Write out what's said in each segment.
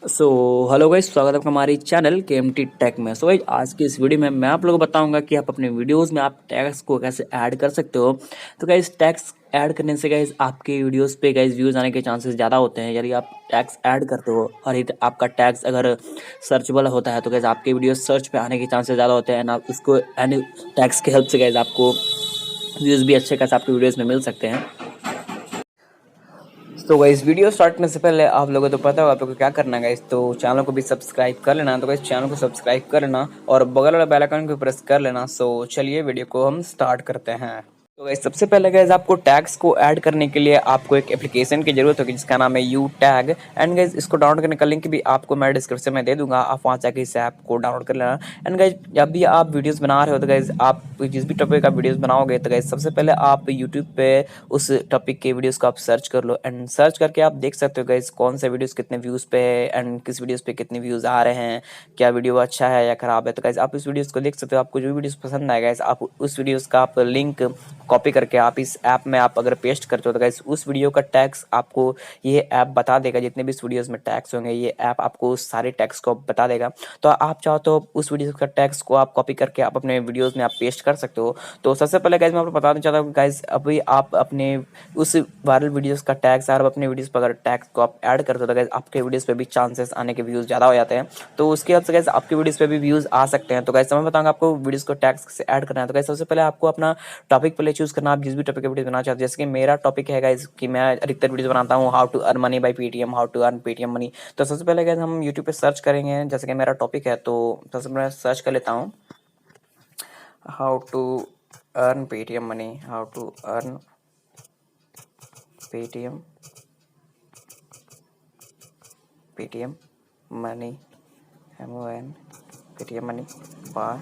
So hello guys, स्वागत है आपका हमारी चैनल के टेक में। गाइस, आज की इस वीडियो में मैं आप लोगों को बताऊंगा कि आप अपने वीडियोस में आप टैग्स को कैसे ऐड कर सकते हो। तो गाइस, टैग्स ऐड करने से गाइस आपके वीडियोस पे गाइस व्यूज आने के चांसेस ज़्यादा होते हैं यदि आप टैग्स ऐड करते हो। और यदि आपका टैग्स अगर सर्चेबल होता है तो गाइस आपके वीडियो सर्च पे आने के चांसेस ज़्यादा होते हैं। आप उसको एंड टैग्स की हेल्प से गाइस आपको व्यूज़ भी अच्छे खासे आपके वीडियोज़ में मिल सकते हैं। तो गाइस, वीडियो स्टार्ट करने से पहले आप लोगों को तो पता होगा आप लोगों को क्या करना है गाइस। तो चैनल को भी सब्सक्राइब कर लेना। तो गाइस, चैनल को सब्सक्राइब कर लेना और बगल वाला बेल आइकन को प्रेस कर लेना। सो चलिए वीडियो को हम स्टार्ट करते हैं। तो गाइस, सबसे पहले गाइस आपको टैग्स को ऐड करने के लिए आपको एक एप्लीकेशन की जरूरत होगी जिसका नाम है यू टैग। एंड गाइस, इसको डाउनलोड करने का लिंक भी आपको मैं डिस्क्रिप्शन में दे दूंगा, आप वहां जाके इस ऐप को डाउनलोड कर लेना। एंड गाइस, जब भी आप वीडियोस बना रहे हो तो गाइस आप जिस भी टॉपिक का वीडियोस बनाओगे तो गाइस सबसे पहले आप यूट्यूब पे उस टॉपिक के वीडियोस को आप सर्च कर लो। एंड सर्च करके आप देख सकते हो गाइस कौन से वीडियोस कितने व्यूज पे है एंड किस वीडियोस पे कितने व्यूज आ रहे हैं, क्या वीडियो अच्छा है या खराब है। तो गाइस आप इस वीडियोस को देख सकते हो। आपको जो वीडियोस पसंद आएगा गाइस आप उस वीडियोस का आप लिंक कॉपी करके आप इस ऐप में आप अगर पेस्ट करते हो तो गाइस उस वीडियो का टैग्स आपको ये ऐप बता देगा। जितने भी इस वीडियोस में टैग्स होंगे ये ऐप आपको उस सारे टैग्स को बता देगा। तो आप चाहो तो उस वीडियो का टैग्स को आप कॉपी करके आप अपने वीडियोस में आप पेस्ट कर सकते हो। तो सबसे पहले गाइस मैं आपको बताना चाहता हूँ गाइस, अभी आप अपने उस वायरल वीडियोस का टैग्स और अपने वीडियोस पर अगर टैग्स को आप ऐड करते हो तो गाइस आपके वीडियोस पे भी चांसेस आने के व्यूज ज़्यादा हो जाते हैं। तो उसके बाद से गाइस आपके वीडियोस पे भी व्यूज आ सकते हैं। तो गाइस मैं बताऊंगा आपको वीडियोस को टैग्स से ऐड करना है। तो गाइस सबसे पहले आपको अपना टॉपिक पहले चूज करना, आप जिस भी टॉपिक का वीडियो बनाना चाहते हो। जैसे कि मेरा टॉपिक है गाइस कि मैं अधिकतर वीडियो बनाता हूँ how to earn money by Paytm, how to earn Paytm money. तो सबसे पहले गाइस हम यूट्यूब पे सर्च करेंगे। जैसे कि मेरा टॉपिक है तो सबसे पहले सर्च कर लेता हूँ how to earn Paytm money, how to earn Paytm Paytm money, MON Paytm money by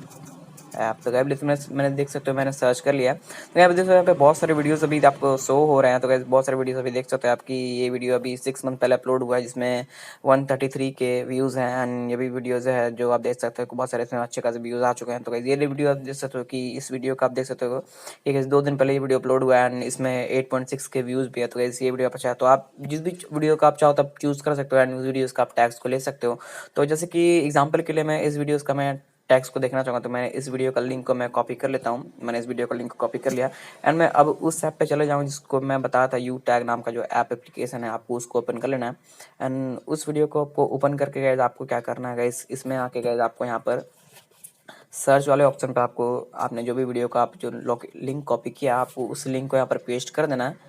app. तो गाइस मैंने देख सकते हो मैंने सर्च कर लिया। तो यहाँ पे देख सकते हो यहाँ पे बहुत सारे वीडियोस अभी आपको शो हो रहे हैं। तो गाइस बहुत सारे वीडियोस अभी देख सकते हो। आपकी ये वीडियो अभी 6 मंथ पहले अपलोड हुआ है जिसमें 133 के व्यूज़ हैं। एंड ये भी वीडियोज़ है जो आप देख सकते हो बहुत सारे इसमें अच्छे खासे व्यूज़ आ चुके हैं। तो गाइस ये वीडियो आप देख सकते हो कि इस वीडियो का आप देख सकते हो कि गाइस 2 दिन पहले ये वीडियो अपलोड हुआ है एंड इसमें 8.6 के व्यूज़ भी है। तो गाइस ये वीडियो अच्छा है तो आप जिस भी वीडियो का आप चाहो तब चूज़ कर सकते हो एंड उस वीडियोज़ का आप टैग्स को ले सकते हो। तो जैसे कि एग्जाम्पल के लिए मैं इस वीडियोज़ का मैं टैक्स को देखना चाहूँगा तो मैं इस वीडियो का लिंक को मैं कॉपी कर लेता हूँ। मैंने इस वीडियो का लिंक को कॉपी कर लिया एंड मैं अब उस ऐप पे चले जाऊँ जिसको मैं बताया था यू टैग नाम का जो ऐप एप्लीकेशन है, आपको उसको ओपन कर लेना है। एंड उस वीडियो को आपको ओपन करके गाइस आपको क्या करना है गाइस, इसमें आके गाइस आपको यहाँ पर सर्च वाले ऑप्शन पे आपको आपने जो भी वीडियो का आप जो लिंक कॉपी किया आपको उस लिंक को यहाँ पर पेस्ट कर देना है।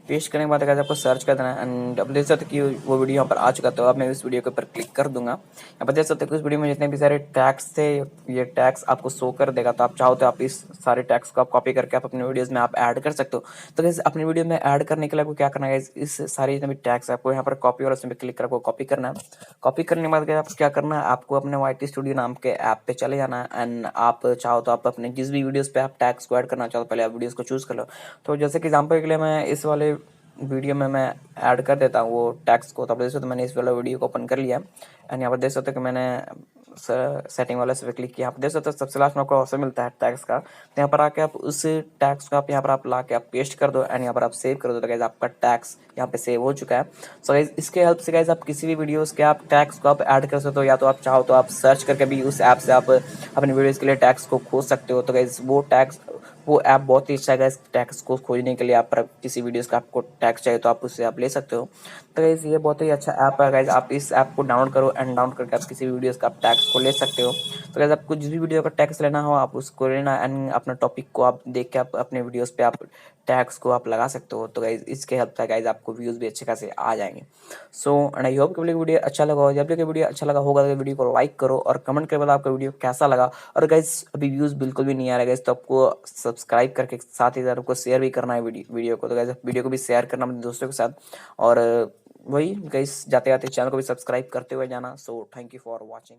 पेस्ट करने के बाद अगर आपको सर्च कर देना है एंड अब देख सकते हो कि वो वीडियो यहाँ पर आ चुका। तो अब मैं इस वीडियो के ऊपर क्लिक कर दूंगा। यहाँ पर देख सकते हो कि उस वीडियो में जितने भी सारे टैग्स थे ये टैग्स आपको शो कर देगा। तो आप चाहो तो आप इस सारे टैग्स को आप कॉपी करके आप अपने वीडियोज में आप ऐड कर सकते हो। तो गाइस अपने वीडियो में ऐड करने के लिए आपको क्या करना है, इस सारे जितने भी टैग्स आपको यहाँ पर कॉपी और उसमें क्लिक कर आपको कॉपी करना है। कॉपी करने के बाद आपको क्या करना है, आपको अपने YT स्टूडियो नाम के ऐप पे चले जाना है एंड आप चाहो तो आप अपने जिस भी वीडियोस पे आप टैग्स को ऐड करना चाहो पहले आप वीडियोस को चूज कर लो। तो जैसे कि एग्जांपल के लिए मैं इस वाले वीडियो में मैं ऐड कर देता हूँ वो टैक्स को। तो आप देख सकते हो मैंने इस वाला वीडियो को ओपन कर लिया एंड यहाँ पर देख सकते हो कि मैंने सेटिंग वाले से क्लिक किया। यहाँ पर देख सकते हो सबसे लास्ट में आपको ऑप्शन मिलता है टैक्स का। तो यहाँ पर आके आप उस टैक्स को आप यहाँ पर आप ला के आप पेस्ट कर दो एंड यहाँ पर आप सेव कर दो। तो गाइस आपका टैक्स यहाँ पे सेव हो चुका है। सो गाइस इसके हेल्प से गाइस आप किसी भी वीडियोस के आप टैक्स को आप ऐड कर सकते हो या तो आप चाहो तो आप सर्च करके भी उस ऐप से आप अपने वीडियोस के लिए टैक्स को खोज सकते हो। तो गाइस वो ऐप बहुत ही अच्छा है गाइस टैक्स को खोजने के लिए। आप किसी वीडियोस का आपको टैक्स चाहिए तो आप उससे आप ले सकते हो। तो गाइस ये बहुत ही अच्छा ऐप है गाइस, आप इस ऐप को डाउनलोड करो एंड डाउनलोड करके आप किसी भी वीडियोस का आप टैक्स को ले सकते हो। तो गाइस आपको जिस भी वीडियो का टैक्स लेना हो आप उसको लेना एंड अपना टॉपिक को आप देख के आप अपने वीडियोस पे आप टैक्स को आप लगा सकते हो। तो गाइस इसके हेल्प से गाइस आपको व्यूज भी अच्छे खासे आ जाएंगे। सो एंड आई होप कि वीडियो अच्छा लगा हो। जब भी वीडियो अच्छा लगा होगा तो वीडियो को लाइक करो और कमेंट करके बताओ आपका वीडियो कैसा लगा। और गाइस अभी व्यूज बिल्कुल भी नहीं आ रहा गाइस तो आपको सब्सक्राइब करके साथ ही साथ आपको शेयर भी करना है वीडियो को। तो गाइस वीडियो को भी शेयर करना अपने दोस्तों के साथ और वही गाइस जाते जाते चैनल को भी सब्सक्राइब करते हुए जाना। So thank you for watching.